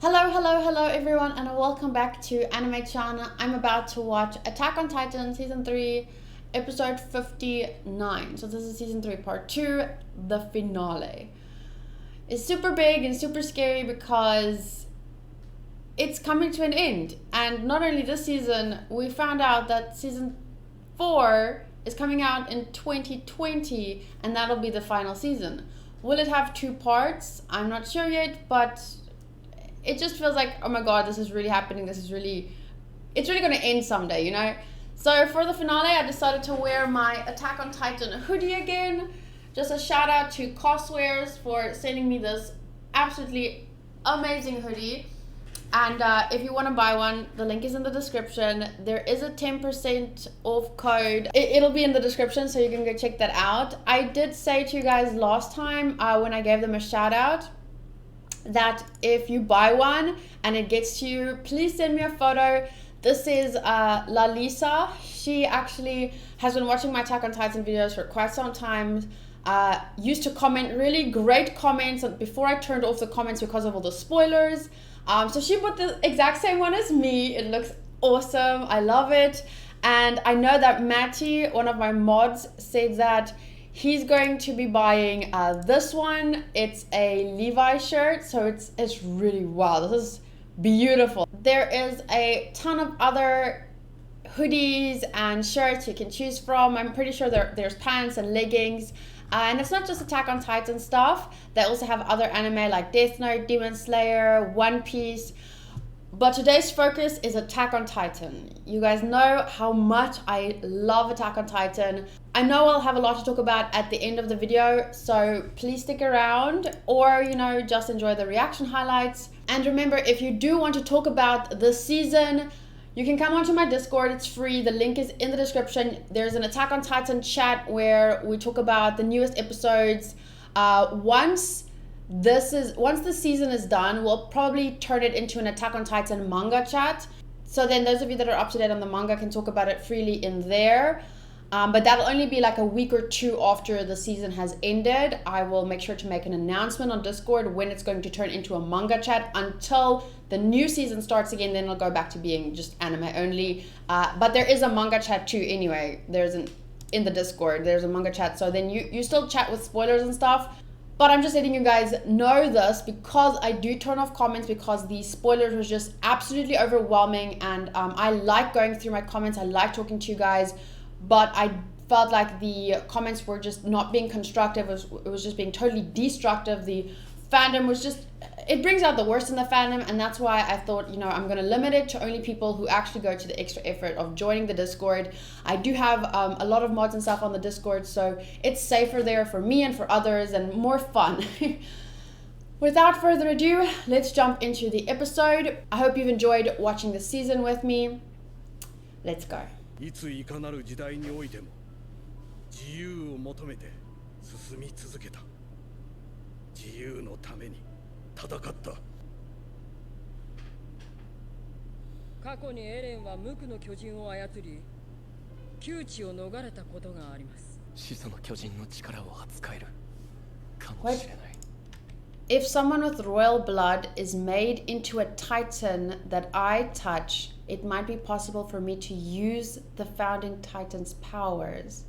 Hello everyone, and welcome back to ANIMAE10. I'm about to watch Attack on Titan Season 3, Episode 59. So this is Season 3, Part 2, the finale. It's super big and super scary because it's coming to an end. And not only this season, we found out that Season 4 is coming out in 2020, and that'll be the final season. Will it have 2 parts? I'm not sure yet, but it just feels like, oh my god, this is really happening. It's really going to end someday, you know? So for the finale, I decided to wear my Attack on Titan hoodie again. Just a shout out to Coswears for sending me this absolutely amazing hoodie. And if you want to buy one, the link is in the description. There is a 10% off code. It'll be in the description, so you can go check that out. I did say to you guys last time when I gave them a shout out, that if you buy one and it gets to you, please send me a photo. This is Lalisa. She actually has been watching my Attack on Titan videos for quite some time. Used to comment really great comments before I turned off the comments because of all the spoilers. So she bought the exact same one as me. It looks awesome. I love it. And I know that Matty, one of my mods, said that he's going to be buying this one. It's a Levi shirt, so it's really, wow, this is beautiful. There is a ton of other hoodies and shirts you can choose from. I'm pretty sure there's pants and leggings. And it's not just Attack on Titan stuff. They also have other anime like Death Note, Demon Slayer, One Piece. But today's focus is Attack on Titan. You guys know how much I love Attack on Titan. I know I'll have a lot to talk about at the end of the video, so please stick around, or, you know, just enjoy the reaction highlights. And remember, if you do want to talk about this season, you can come onto my Discord. It's free. The link is in the description. There's an Attack on Titan chat where we talk about the newest episodes. Once the season is done, we'll probably turn it into an Attack on Titan manga chat. So then those of you that are up to date on the manga can talk about it freely in there. But that'll only be like a week or 2 after the season has ended. I will make sure to make an announcement on Discord when it's going to turn into a manga chat until the new season starts again. Then it'll go back to being just anime only. But there is a manga chat too anyway. In the Discord, there's a manga chat. So then you still chat with spoilers and stuff. But I'm just letting you guys know this because I do turn off comments because the spoilers was just absolutely overwhelming. And I like going through my comments. I like talking to you guys. But I felt like the comments were just not being constructive. It was just being totally destructive. The fandom was just, it brings out the worst in the fandom. And that's why I thought, you know, I'm going to limit it to only people who actually go to the extra effort of joining the Discord. I do have a lot of mods and stuff on the Discord, so it's safer there for me and for others and more fun. Without further ado, let's jump into the episode. I hope you've enjoyed watching the season with me. Let's go. いついかなる時代においても自由を求めて進み続けた。自由のために戦った。過去にエレンは無垢の巨人を操り、窮地を逃れたことがあります。始祖の巨人の力を扱えるかもしれない。If someone with royal blood is made into a titan that I touch, it might be possible for me to use the founding titan's powers.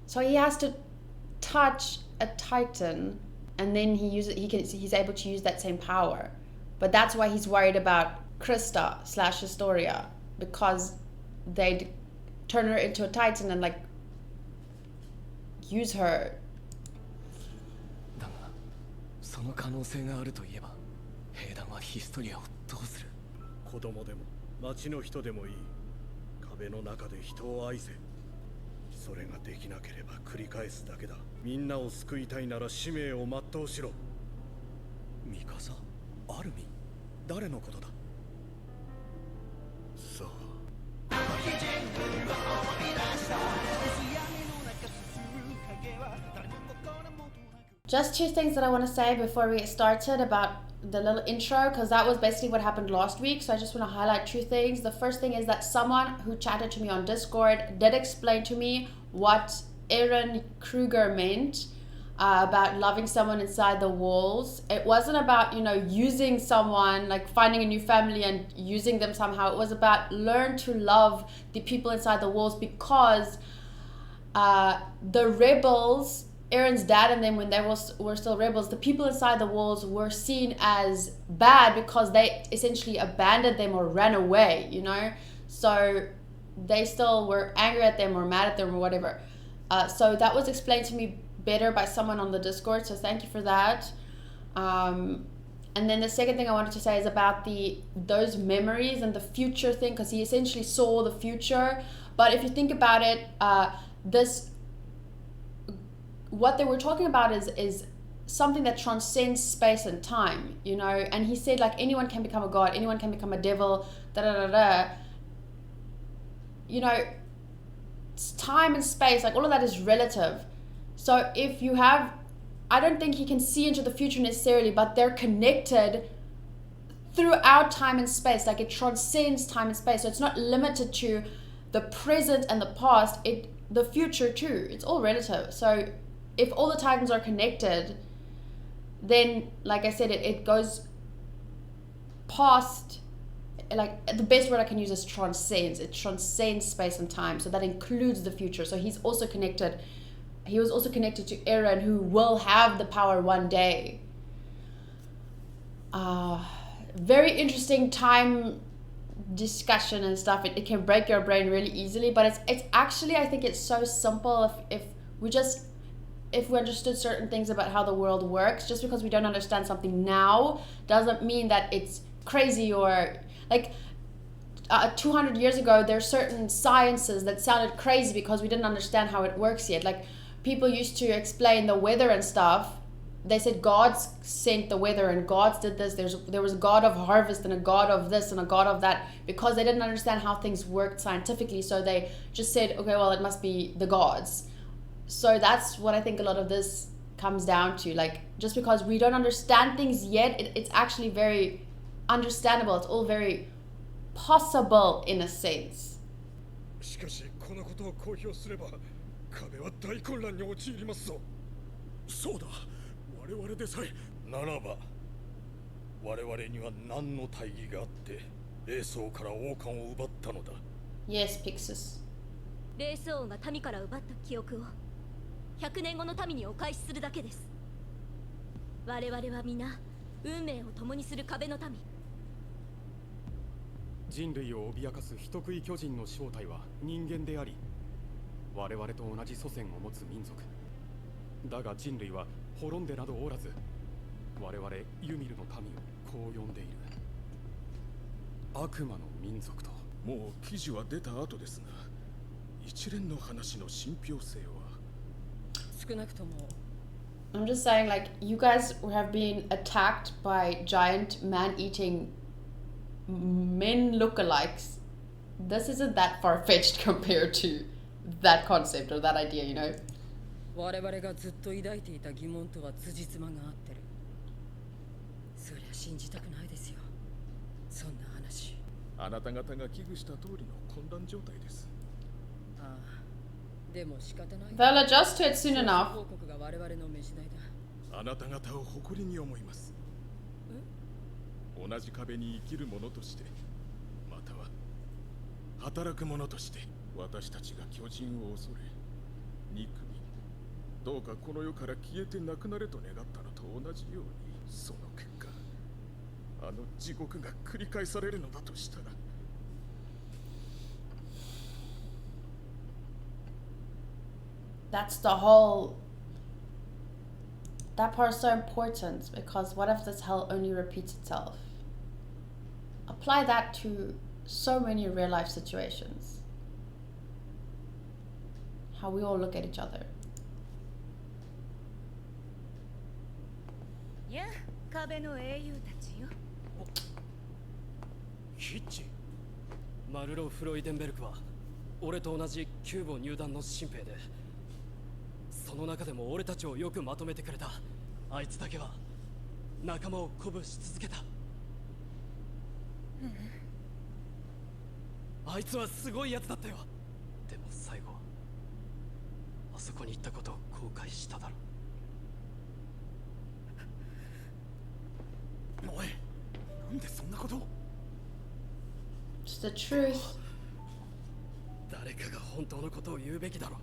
So he has to touch a titan, and then he's able to use that same power. But that's why he's worried about Krista / Historia, because they'd turn her into a titan and like use her. だがその可能性があるといえば兵団はヒストリアをどうする。子供でも町の人でもいい。壁の中で人を愛せ。それができなければ繰り返すだけだ。みんなを救いたいなら使命を全うしろ。ミカサ、アルミ、誰のことだ。さあ。Just 2 things that I want to say before we get started about the little intro, because that was basically what happened last week. So I just want to highlight 2 things. The first thing is that someone who chatted to me on Discord did explain to me what Eren Kruger meant about loving someone inside the walls. It wasn't about, you know, using someone, like finding a new family and using them somehow. It was about learn to love the people inside the walls, because the rebels, Eren's dad and them, when they were still rebels, the people inside the walls were seen as bad because they essentially abandoned them or ran away, you know? So they still were angry at them or mad at them or whatever. So that was explained to me better by someone on the Discord, so thank you for that. And then the second thing I wanted to say is about those memories and the future thing, because he essentially saw the future. But if you think about it, what they were talking about is something that transcends space and time, you know. And he said, like, anyone can become a god, anyone can become a devil, you know, time and space, like all of that is relative. So if you have, I don't think he can see into the future necessarily, but they're connected throughout time and space. Like, it transcends time and space. So it's not limited to the present and the past, the future too. It's all relative. So if all the Titans are connected, then, like I said, it goes past, like, the best word I can use is transcends. It transcends space and time. So that includes the future. So he was also connected to Eren, who will have the power one day. Very interesting time discussion and stuff. It can break your brain really easily, but it's actually, I think it's so simple if we understood certain things about how the world works. Just because we don't understand something now doesn't mean that it's crazy, or like 200 years ago there's certain sciences that sounded crazy because we didn't understand how it works yet. Like, people used to explain the weather and stuff. They said gods sent the weather and gods did this. There was a god of harvest and a god of this and a god of that, because they didn't understand how things worked scientifically. So they just said, okay, well, it must be the gods. So that's what I think a lot of this comes down to. Like, just because we don't understand things yet, it's actually very understandable. It's all very possible in a sense. しかしこのことを公表すれば壁は大混乱に陥りますぞ。そうだ、我々でさえ。ならば我々には何の大義があって霊槍から王冠を奪ったのだ。 Yes, Pixis. 霊槍王が民から奪った記憶を100年後の民にお返しするだけです。我々は皆運命を共にする壁の民。人類を脅かす人食い巨人の正体は人間であり、我々と同じ祖先を持つ民族だが、人類は滅んでなどおらず、我々ユミルの民をこう呼んでいる。悪魔の民族と。もう記事は出た後ですが、一連の話の信憑性は。少なくとも I'm just saying, like, you guys have been attacked by giant man-eating men lookalikes. This isn't that far-fetched compared to that concept or that idea, you know? 我々がずっと抱いていた疑問とは辻褄が合ってる。そりゃ信じたくないですよ、そんな話。あなた方が危惧した通りの混乱状態です。ああ、でも仕方ない。They'll adjust to it soon enough. 報告が我々の飯代だ。あなた方を誇りに思います。同じ壁に生きる者として、または働く者として、私たちが巨人を恐れ憎み、どうかこの世から消えてなくなれと願ったのと同じように、その結果あの地獄が繰り返されるのだとしたら。That's the whole... That part is so important, because what if this hell only repeats itself? Apply that to so many real life situations. How we all look at each other. やあ、壁の英雄たちよ。ヒッチ、マルロ・フロイデンベルクは俺と同じキューボ入団の新兵で、その中でも俺たちをよくまとめてくれた。あいつだけは仲間を鼓舞し続けた。あいつはすごいやつだったよ。でも最後あそこに行ったことを後悔しただろ。おい、なんでそんなことを。 It's the truth. 誰かが本当のことを言うべきだろ。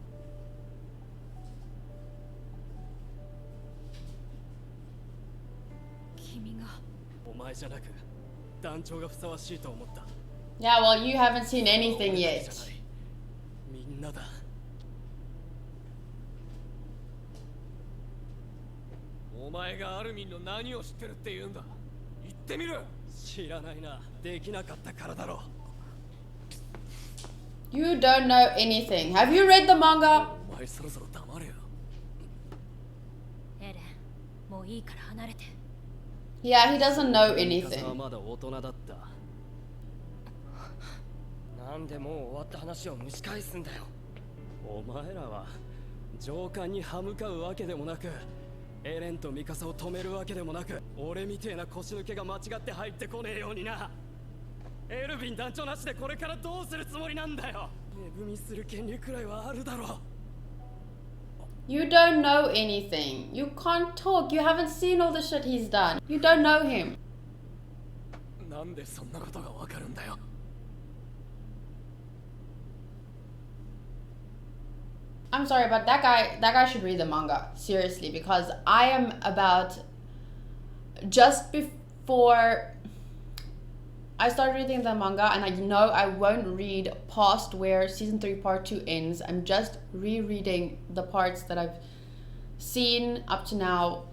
君が。お前じゃなく団長がふさわしいと思った。 Yeah, well, you haven't seen anything じゃ yet. ない。みんなだ。お前がアルミンの何を知ってるって言うんだ。言ってみる。知らないな。できなかったからだろう。 You don't know anything. Have you read the manga? お前そろそろ黙れよ。エレン、もういいから離れて。 Yeah, he doesn't know ミカサは anything. まだ大人だった。なんでもう終わった話を蒸し返すんだよ。お前らは上官に歯向かうわけでもなく、エレンとミカサを止めるわけでもなく、俺みてえな腰抜けが間違って入ってこねえようにな。エルヴィン団長なしでこれからどうするつもりなんだよ。値踏みする権利くらいはあるだろう。 You don't know anything. You can't talk. You haven't seen all the shit he's done. You don't know him. なんでそんなことがわかるんだよ。 I'm sorry, but that guy should read the manga. Seriously, because I am about just before I started reading the manga, and I know I won't read past where season 3 part 2 ends. I'm just rereading the parts that I've seen up to now,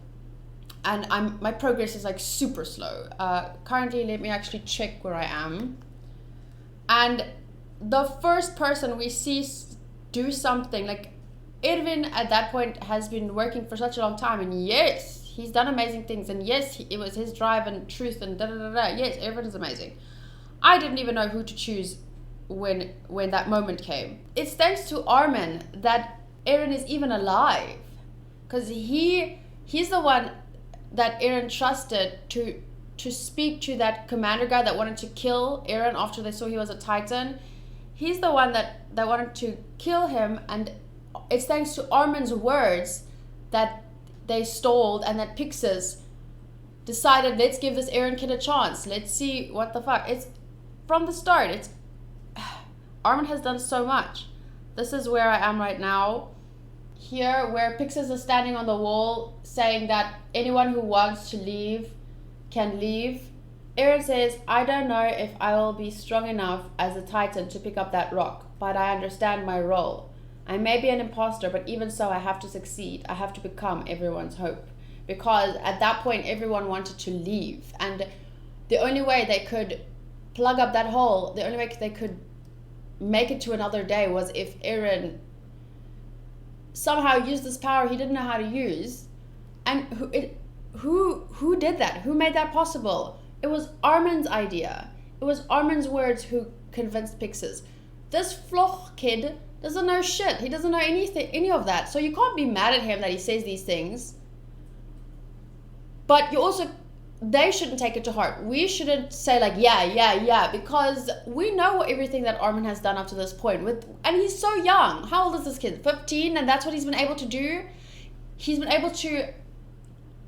and my progress is like super slow. Currently, let me actually check where I am. And the first person we see do something, like Erwin at that point has been working for such a long time, and yes, he's done amazing things, and yes, it was his drive and truth and da da da da. Yes, Erwin is amazing. I didn't even know who to choose when that moment came. It's thanks to Armin that Eren is even alive, because he's the one that Eren trusted to speak to that commander guy that wanted to kill Eren after they saw he was a Titan. He's the one that wanted to kill him, and it's thanks to Armin's words that they stalled and that Pixis decided, let's give this Eren kid a chance. Let's see what the fuck. It's from the start. It's Armin has done so much. This is where I am right now. Here, where Pixis is standing on the wall saying that anyone who wants to leave can leave. Eren says, I don't know if I will be strong enough as a Titan to pick up that rock, but I understand my role. I may be an imposter, but even so, I have to succeed. I have to become everyone's hope. Because at that point, everyone wanted to leave. And the only way they could plug up that hole, the only way they could make it to another day was if Eren somehow used this power he didn't know how to use. And who did that? Who made that possible? It was Armin's idea. It was Armin's words who convinced Pixis. This Floch kid doesn't know shit. He doesn't know any of that. So you can't be mad at him that he says these things. But you also, they shouldn't take it to heart. We shouldn't say like, yeah, because we know everything that Armin has done up to this point. And he's so young. How old is this kid? 15? And that's what he's been able to do? He's been able to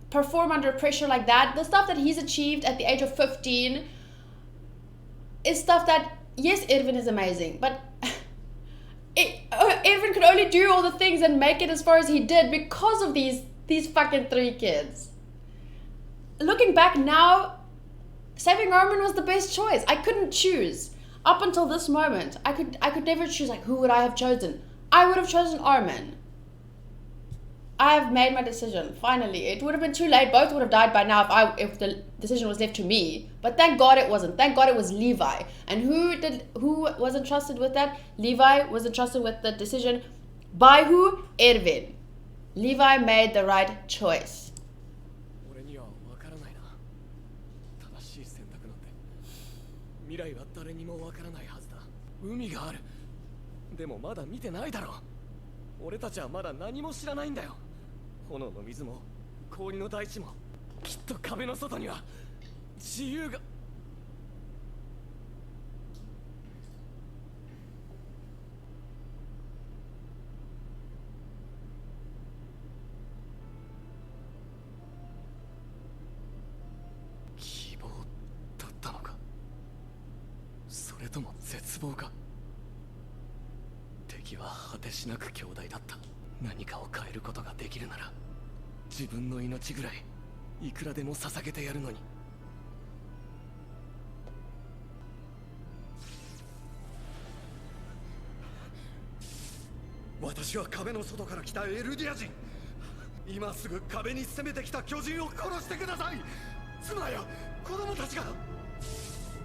perform under pressure like that. The stuff that he's achieved at the age of 15 is stuff that, yes, Erwin is amazing, but Erwin could only do all the things and make it as far as he did because of these fucking 3 kids. Looking back now, saving Armin was the best choice. I couldn't choose. Up until this moment, I could never choose, like, who would I have chosen? I would have chosen Armin. I have made my decision, finally. It would have been too late. Both would have died by now if the decision was left to me. But thank God it wasn't. Thank God it was Levi. And who was entrusted with that? Levi was entrusted with the decision by who? Erwin. Levi made the right choice. 俺にはわからないな。正しい選択なんて。未来は誰にもわからないはずだ。海がある。でもまだ見てないだろ。俺たちはまだ何も知らないんだよ。炎の水も氷の大地もきっと壁の外には自由が。れとも絶望か。敵は果てしなく強大だった。何かを変えることができるなら自分の命ぐらいいくらでも捧げてやるのに。私は壁の外から来たエルディア人。今すぐ壁に攻めてきた巨人を殺してください。妻や子供たちが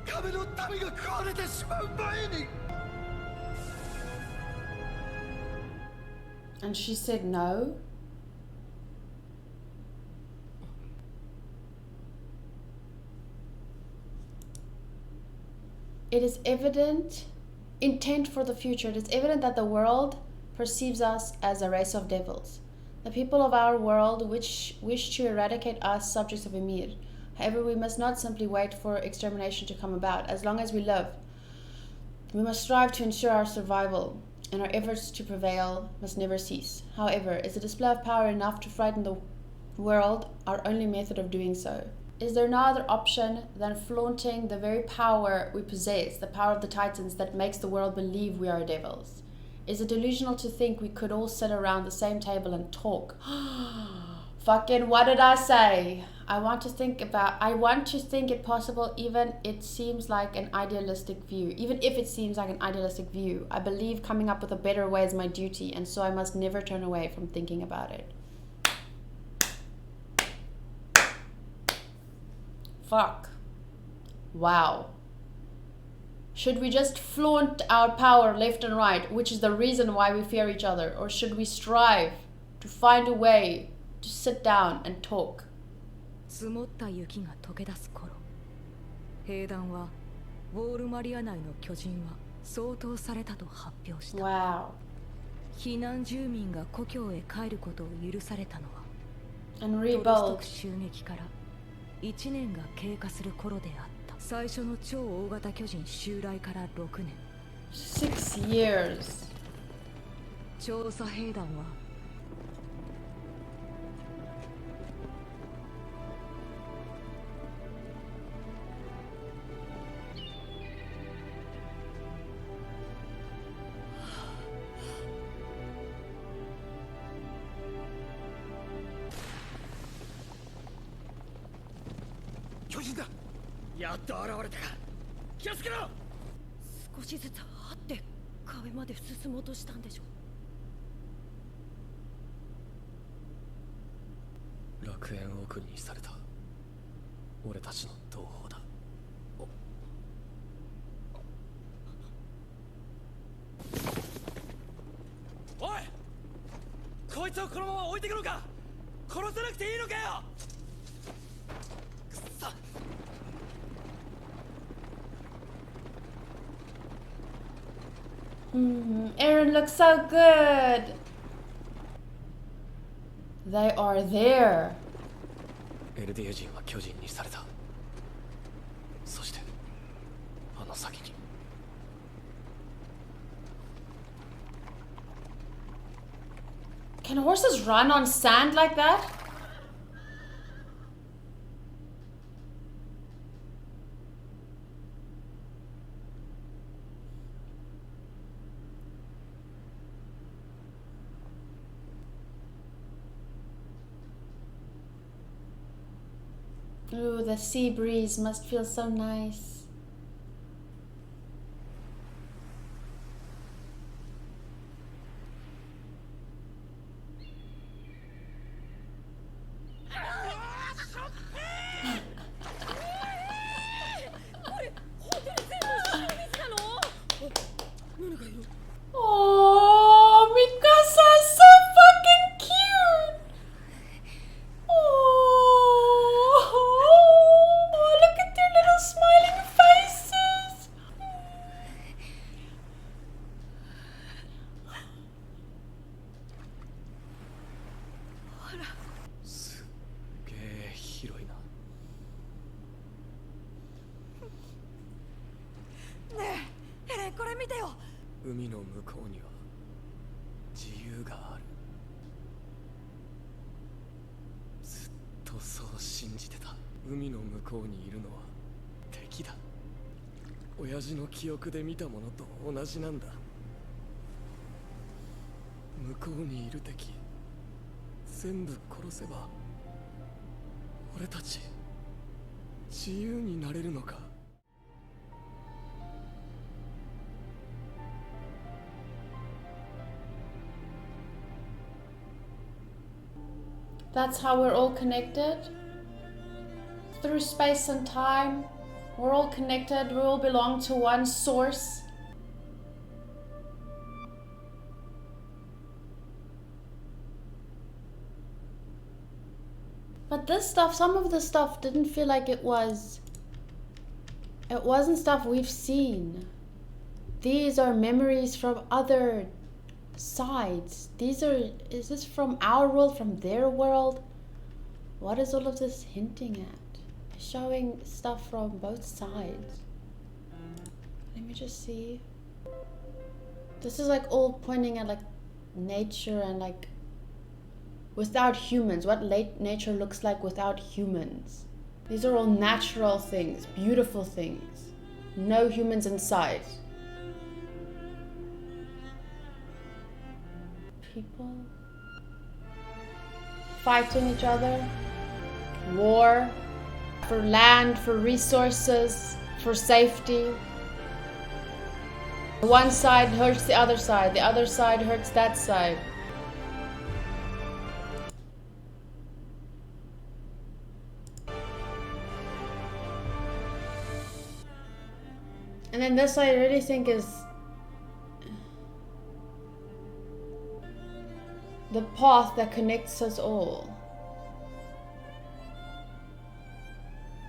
壁の民が食われてしまう前に。 And she said no. It is evident intent for the future. It is evident that the world perceives us as a race of devils. The people of our world which wish to eradicate us, subjects of Ymir. However, we must not simply wait for extermination to come about. As long as we live, we must strive to ensure our survival, and our efforts to prevail must never cease. However, is the display of power enough to frighten the world our only method of doing so? Is there no other option than flaunting the very power we possess, the power of the Titans that makes the world believe we are devils? Is it delusional to think we could all sit around the same table and talk? Fucking what did I say? I want to think it possible, even if it seems like an idealistic view. I believe coming up with a better way is my duty, and so I must never turn away from thinking about it. Fuck. Wow. Should we just flaunt our power left and right, which is the reason why we fear each other? Or should we strive to find a way to sit down and talk? 積もった雪が溶け出す頃、兵団はウォールマリア内の巨人は掃討されたと発表した。Wow. 避難住民が故郷へ帰ることを許されたのは、 And トルス rebuild. トク襲撃から1年が経過する頃であった。最初の超大型巨人襲来から6年。6 years. 調査兵団は巨人だ。やっと現れたか。気をつけろ。少しずつ張って壁まで進もうとしたんでしょう。楽園送りにされた俺たちの同胞だ。おい、こいつをこのまま置いてくのか。殺さなくていいのかよ。くそ。Aaron looks so good. They are there. エルディア人は巨人にされた。そしてあの先に。Can horses run on sand like that? Ooh, the sea breeze must feel so nice. Oh, Mikasa is so fucking cute. Oh, look at their little smiling faces. すっげえ広いな。ねえ、ヘレンこれ見てよ。海の向こうには自由がある。ずっとそう信じてた。海の向こうにいるのは敵だ。親父の記憶で見たものと同じなんだ。向こうにいる敵全部殺せば俺たち自由になれるのか。That's how we're all connected. Through space and time, we're all connected, we all belong to one source. But this stuff, some of the stuff didn't feel like it wasn't stuff we've seen. These are memories from other sides. Is this from our world, from their world? What is all of this hinting at? Showing stuff from both sides. Let me just see. This is like all pointing at like nature and like without humans, what nature looks like without humans. These are all natural things, beautiful things. No humans inside. People fighting each other. War. For land, for resources, for safety. One side hurts the other side hurts that side. And then this I really think is the path that connects us all.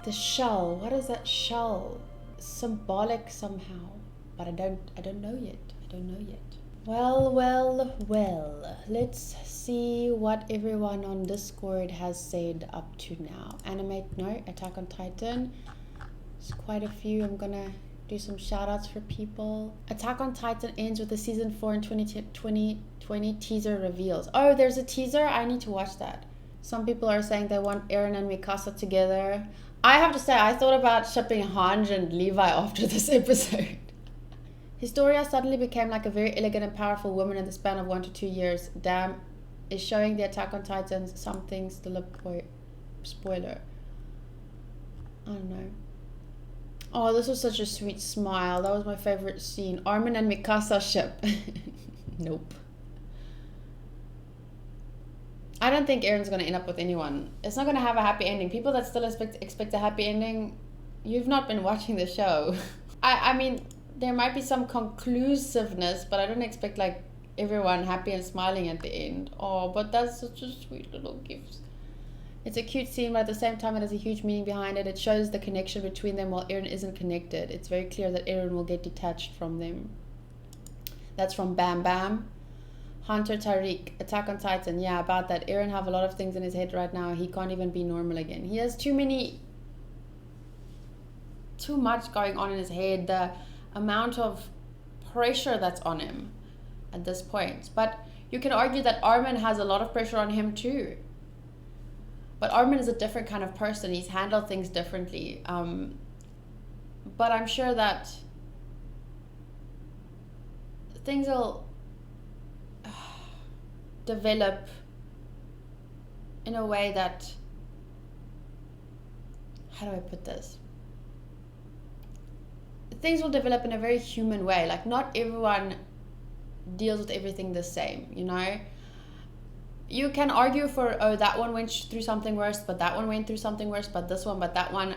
The shell, what is that shell? Symbolic somehow, but I don't know yet. Well, let's see what everyone on Discord has said up to now. Attack on Titan. There's quite a few. I'm gonna do some shout outs for people. Attack on Titan ends with the season 4 and 2020 teaser reveals. Oh, there's a teaser? I need to watch that. Some people are saying they want Eren and Mikasa together. I have to say, I thought about shipping Hanj and Levi after this episode. Historia suddenly became like a very elegant and powerful woman in the span of 1 to 2 years. Damn, is showing the Attack on Titans something still a spoiler. I don't know. Oh, this was such a sweet smile. That was my favorite scene. Armin and Mikasa ship. Nope. I don't think Eren's going to end up with anyone. It's not going to have a happy ending. People that still expect a happy ending, you've not been watching the show. I mean, there might be some conclusiveness, but I don't expect like everyone happy and smiling at the end. Oh, but that's such a sweet little gift. It's a cute scene, but at the same time it has a huge meaning behind it. It shows the connection between them while Eren isn't connected. It's very clear that Eren will get detached from them. That's from Bam Bam. Hunter Tariq, Attack on Titan. Yeah, about that. Eren have a lot of things in his head right now. He can't even be normal again. He has too much going on in his head. The amount of pressure that's on him at this point. But you can argue that Armin has a lot of pressure on him too. But Armin is a different kind of person. He's handled things differently. But I'm sure that things will develop in a way that, how do I put this? Things will develop in a very human way. Like, not everyone deals with everything the same, you know? You can argue for, oh, that one went through something worse, but that one went through something worse, but this one, but that one.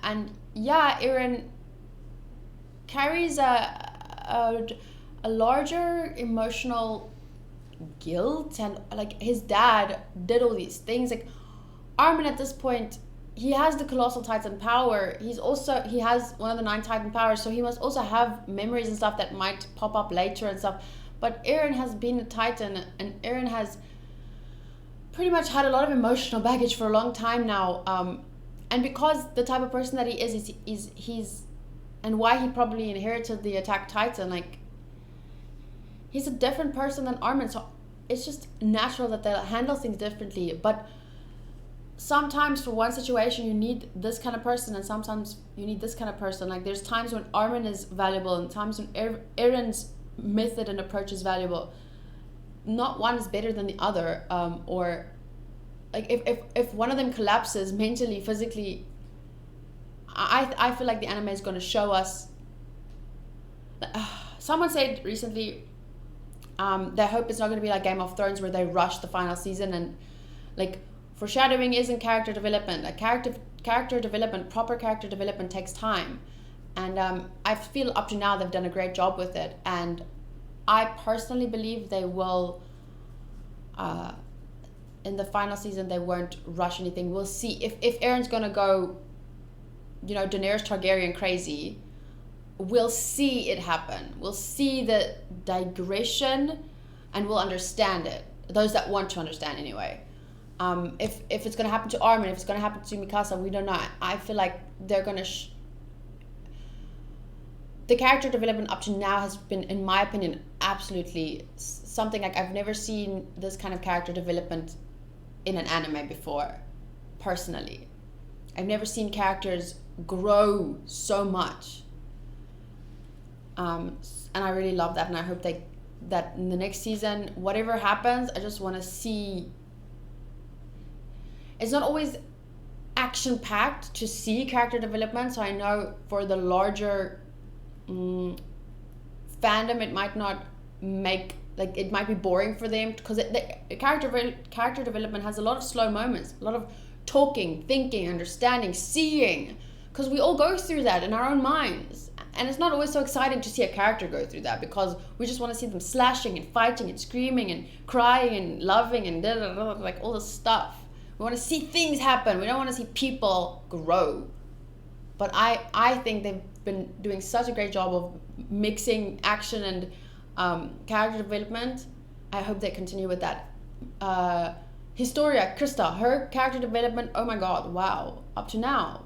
And yeah, Eren carries a larger emotional guilt, and like his dad did all these things. Like Armin at this point, he has the colossal Titan power. He has one of the 9 Titan powers, so he must also have memories and stuff that might pop up later and stuff. But Eren has been a Titan, and Eren has pretty much had a lot of emotional baggage for a long time now. And because the type of person that he is he's and why he probably inherited the Attack Titan, like he's a different person than Armin, so it's just natural that they'll handle things differently. But sometimes for one situation you need this kind of person, and sometimes you need this kind of person. Like there's times when Armin is valuable and times when Eren's method and approach is valuable. Not one is better than the other, or like if one of them collapses mentally, physically, I feel like the anime is going to show us. Someone said recently they hope it's not going to be like Game of Thrones where they rush the final season, and like foreshadowing isn't character development. Like character development, proper character development takes time, and I feel up to now they've done a great job with it, and I personally believe they will in the final season they won't rush anything. We'll see if Eren's gonna go, you know, Daenerys Targaryen crazy. We'll see it happen. We'll see the digression and we'll understand it. Those that want to understand anyway. If it's going to happen to Armin, if it's going to happen to Mikasa, we don't know. I feel like they're going to... The character development up to now has been, in my opinion, absolutely something like I've never seen this kind of character development in an anime before, personally. I've never seen characters grow so much. And I really love that, and I hope that in the next season, whatever happens, I just want to see. It's not always action-packed to see character development, so I know for the larger fandom, it might not make, like, it might be boring for them, because the character development has a lot of slow moments, a lot of talking, thinking, understanding, seeing, because we all go through that in our own minds. And it's not always so exciting to see a character go through that, because we just want to see them slashing and fighting and screaming and crying and loving and like all this stuff. We want to see things happen. We don't want to see people grow. But I think they've been doing such a great job of mixing action and character development. I hope they continue with that. Historia, Krista, her character development, oh my god, wow, up to now.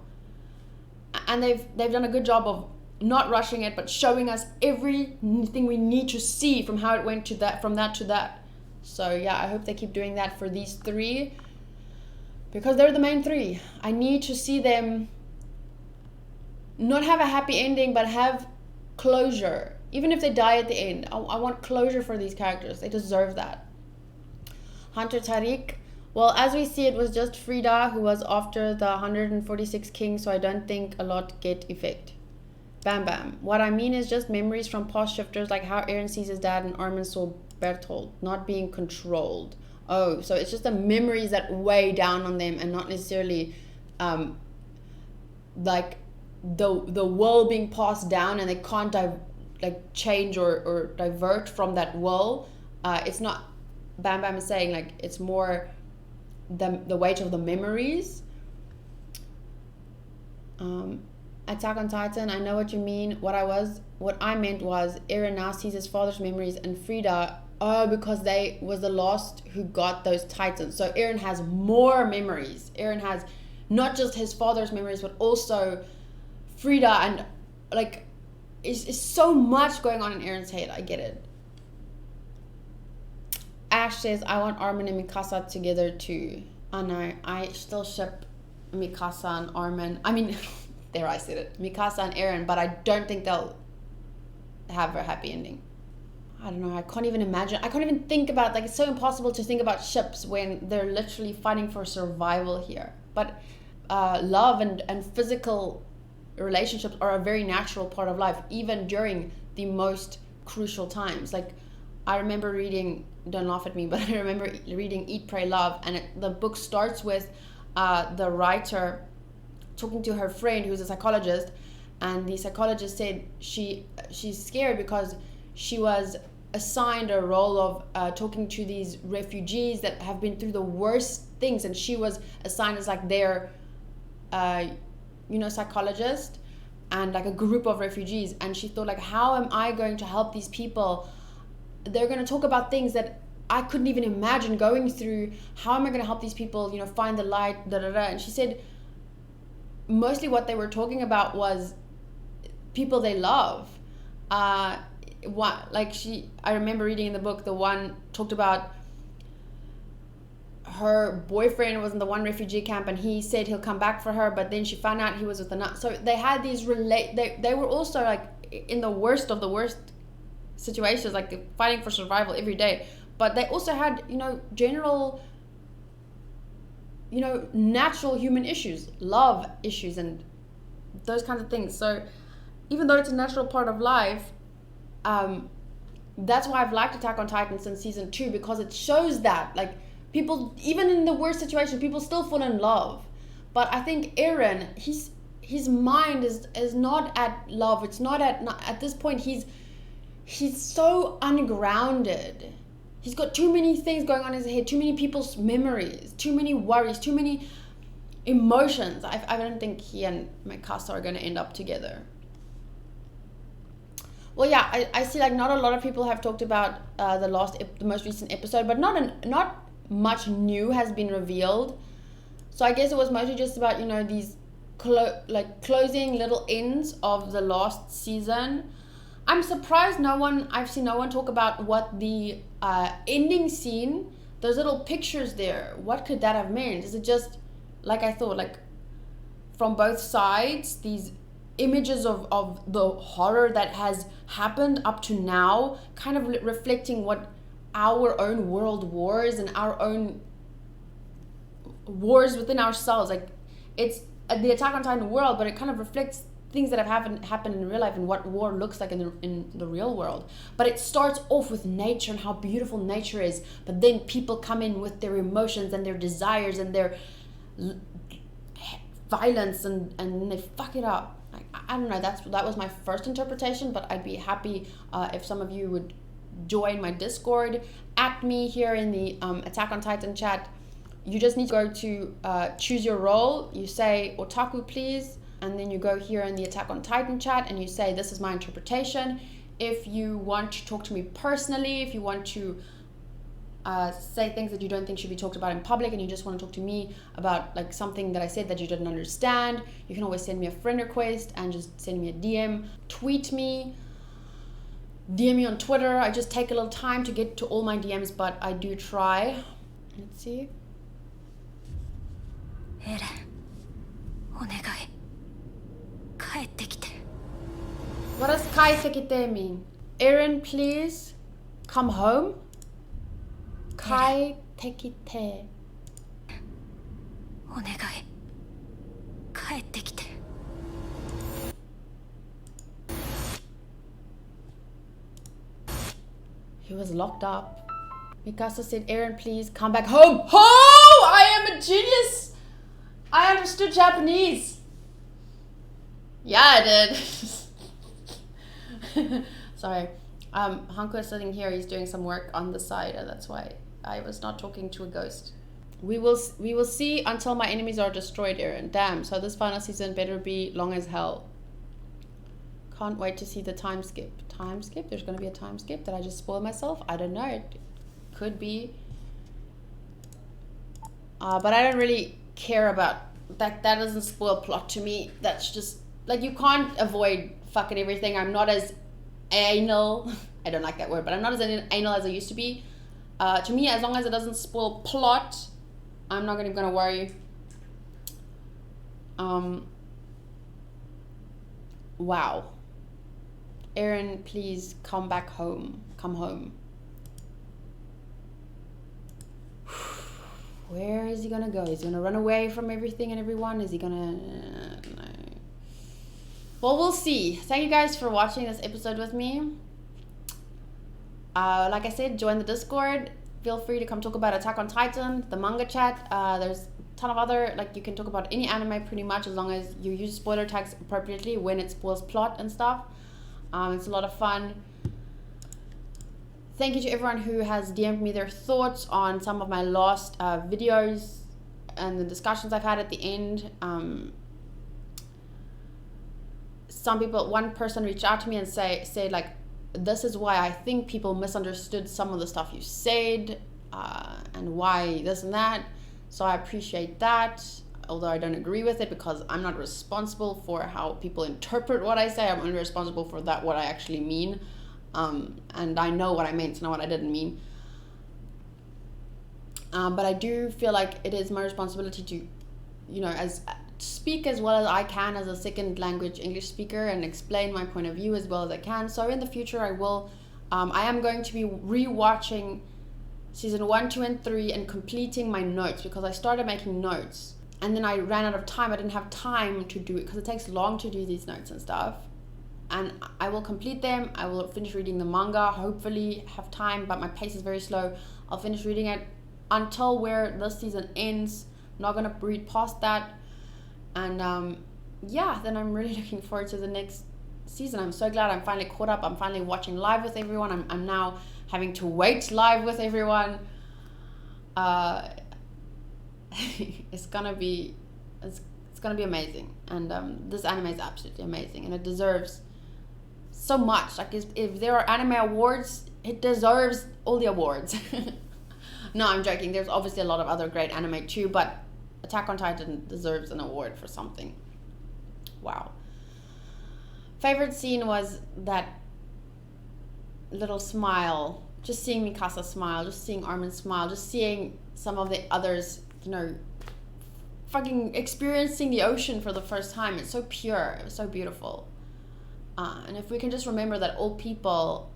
And they've done a good job of not rushing it, but showing us everything we need to see from how it went to that, from that to that. So yeah, I hope they keep doing that for these three, because they're the main three. I need to see them not have a happy ending, but have closure. Even if they die at the end, I want closure for these characters. They deserve that. Hunter Tariq. Well, as we see, it was just Frida who was after the 146 kings, so I don't think a lot get effect. Bam Bam. What I mean is just memories from past shifters, like how Eren sees his dad and Armin saw Bertolt, not being controlled. Oh, so it's just the memories that weigh down on them, and not necessarily like the will being passed down, and they can't change or divert from that will. It's not, Bam Bam is saying, like, it's more the weight of the memories. Attack on Titan, I know what you mean. What I meant was Eren now sees his father's memories, and Frida, because they was the last who got those Titans. So Eren has more memories. Eren has not just his father's memories, but also Frida, and like it's so much going on in Eren's head. I get it. Ash says, I want Armin and Mikasa together too. Oh no, I still ship Mikasa and Armin. I mean, there I said it. Mikasa and Eren, but I don't think they'll have a happy ending. I don't know, I can't even imagine. I can't even think about, like, it's so impossible to think about ships when they're literally fighting for survival here. But love and physical relationships are a very natural part of life, even during the most crucial times. Like, I remember reading, don't laugh at me, but I remember reading Eat, Pray, Love, and the book starts with the writer talking to her friend who's a psychologist, and the psychologist said she's scared because she was assigned a role of talking to these refugees that have been through the worst things, and she was assigned as like their psychologist and like a group of refugees, and she thought, like, how am I going to help these people? They're going to talk about things that I couldn't even imagine going through. How am I going to help these people, find the light, and she said mostly what they were talking about was people they love. I remember reading in the book, the one talked about her boyfriend was in the one refugee camp and he said he'll come back for her, but then she found out he was with another. So they had these they were also like in the worst of the worst situations, like they're fighting for survival every day. But they also had, you know, general, you know, natural human issues, love issues and those kinds of things. So even though it's a natural part of life, that's why I've liked Attack on Titan since season 2, because it shows that, like, people, even in the worst situation, people still fall in love. But I think Eren, his mind is not at love. It's not at this point. He's so ungrounded. He's got too many things going on in his head, too many people's memories, too many worries, too many emotions. I don't think he and Mikasa are going to end up together. Well, yeah, I see like not a lot of people have talked about the most recent episode, but not much new has been revealed. So I guess it was mostly just about, you know, these closing little ends of the last season. I'm surprised I've seen no one talk about what the ending scene, those little pictures there, what could that have meant? Is it just, like I thought, like from both sides, these images of the horror that has happened up to now, kind of reflecting what our own world wars and our own wars within ourselves, like it's the Attack on Titan world, but it kind of reflects things that have happened in real life and what war looks like in the real world. But it starts off with nature and how beautiful nature is, but then people come in with their emotions and their desires and their violence and they fuck it up. I don't know, that was my first interpretation, but I'd be happy if some of you would join my Discord, at me here in the Attack on Titan chat. You just need to go to choose your role, you say otaku please, and then you go here in the Attack on Titan chat and you say this is my interpretation. If you want to talk to me personally, if you want to say things that you don't think should be talked about in public and you just want to talk to me about like something that I said that you didn't understand, you can always send me a friend request and just send me a DM, tweet me, DM me on Twitter. I just take a little time to get to all my DMs, but I do try. Let's see. What does kaetekite mean? Eren, please come home. Kaetekite. He was locked up. Mikasa said, Eren, please come back home. Oh, I am a genius. I understood Japanese. Yeah, I did. Sorry. Hanko is sitting here. He's doing some work on the side. And that's why I was not talking to a ghost. We will see until my enemies are destroyed, Eren. Damn, so this final season better be long as hell. Can't wait to see the time skip. Time skip? There's going to be a time skip? Did I just spoil myself? I don't know. It could be. But I don't really care about that. That doesn't spoil plot to me. That's just, like, you can't avoid fucking everything. I'm not as anal. I don't like that word, but I'm not as anal as I used to be. To me, as long as it doesn't spoil plot, I'm not even going to worry. Wow. Eren, please come back home. Come home. Where is he gonna go? Is he gonna run away from everything and everyone? Is he gonna... no. Well, we'll see. Thank you guys for watching this episode with me. Like I said, join the Discord. Feel free to come talk about Attack on Titan, the manga chat. There's a ton of other, like, you can talk about any anime pretty much, as long as you use spoiler tags appropriately when it spoils plot and stuff. It's a lot of fun. Thank you to everyone who has DM'd me their thoughts on some of my last videos and the discussions I've had at the end. One person reached out to me and said like, this is why I think people misunderstood some of the stuff you said, and why this and that. So I appreciate that, although I don't agree with it, because I'm not responsible for how people interpret what I say. I'm only responsible for what I actually mean. And I know what I meant, not what I didn't mean. But I do feel like it is my responsibility to, you know, speak as well as I can as a second language English speaker and explain my point of view as well as I can. So in the future I will, I am going to be rewatching season 1, 2, and 3 and completing my notes, because I started making notes and then I ran out of time. I didn't have time to do it because it takes long to do these notes and stuff. And I will complete them. I will finish reading the manga, hopefully have time, but my pace is very slow. I'll finish reading it until where this season ends. I'm not gonna read past that. And yeah, then I'm really looking forward to the next season. I'm so glad I'm finally caught up. I'm finally watching live with everyone. I'm now having to wait live with everyone. It's gonna be amazing. And this anime is absolutely amazing, and it deserves so much. Like, if there are anime awards, it deserves all the awards. No, I'm joking. There's obviously a lot of other great anime too, but Attack on Titan deserves an award for something. Wow. Favorite scene was that little smile. Just seeing Mikasa smile, just seeing Armin smile, just seeing some of the others, you know, fucking experiencing the ocean for the first time. It's so pure. It was so beautiful. And if we can just remember that all people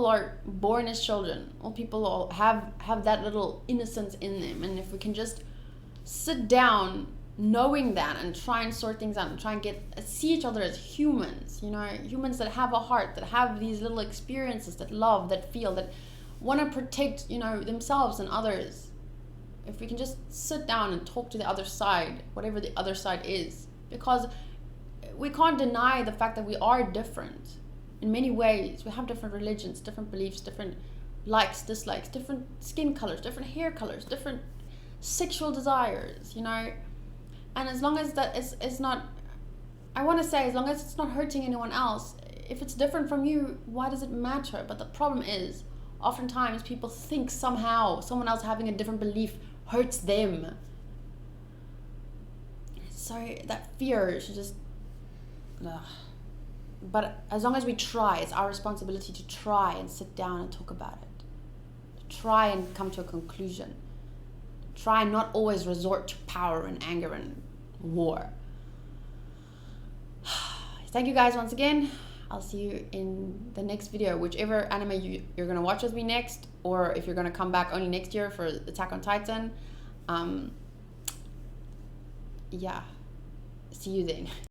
are born as children. All people have that little innocence in them. And if we can just sit down knowing that and try and sort things out and try and see each other as humans, you know, humans that have a heart, that have these little experiences, that love, that feel, that want to protect, you know, themselves and others. If we can just sit down and talk to the other side, whatever the other side is, because we can't deny the fact that we are different in many ways. We have different religions, different beliefs, different likes, dislikes, different skin colors, different hair colors, different sexual desires, you know. And as long as that is not, I want to say, as long as it's not hurting anyone else, if it's different from you, why does it matter? But the problem is, oftentimes people think somehow someone else having a different belief hurts them. So that fear should just, ugh. But as long as we try, it's our responsibility to try and sit down and talk about it. To try and come to a conclusion. Try and not always resort to power and anger and war. Thank you guys once again. I'll see you in the next video, whichever anime you're going to watch with me next, or if you're going to come back only next year for Attack on Titan. Yeah. See you then.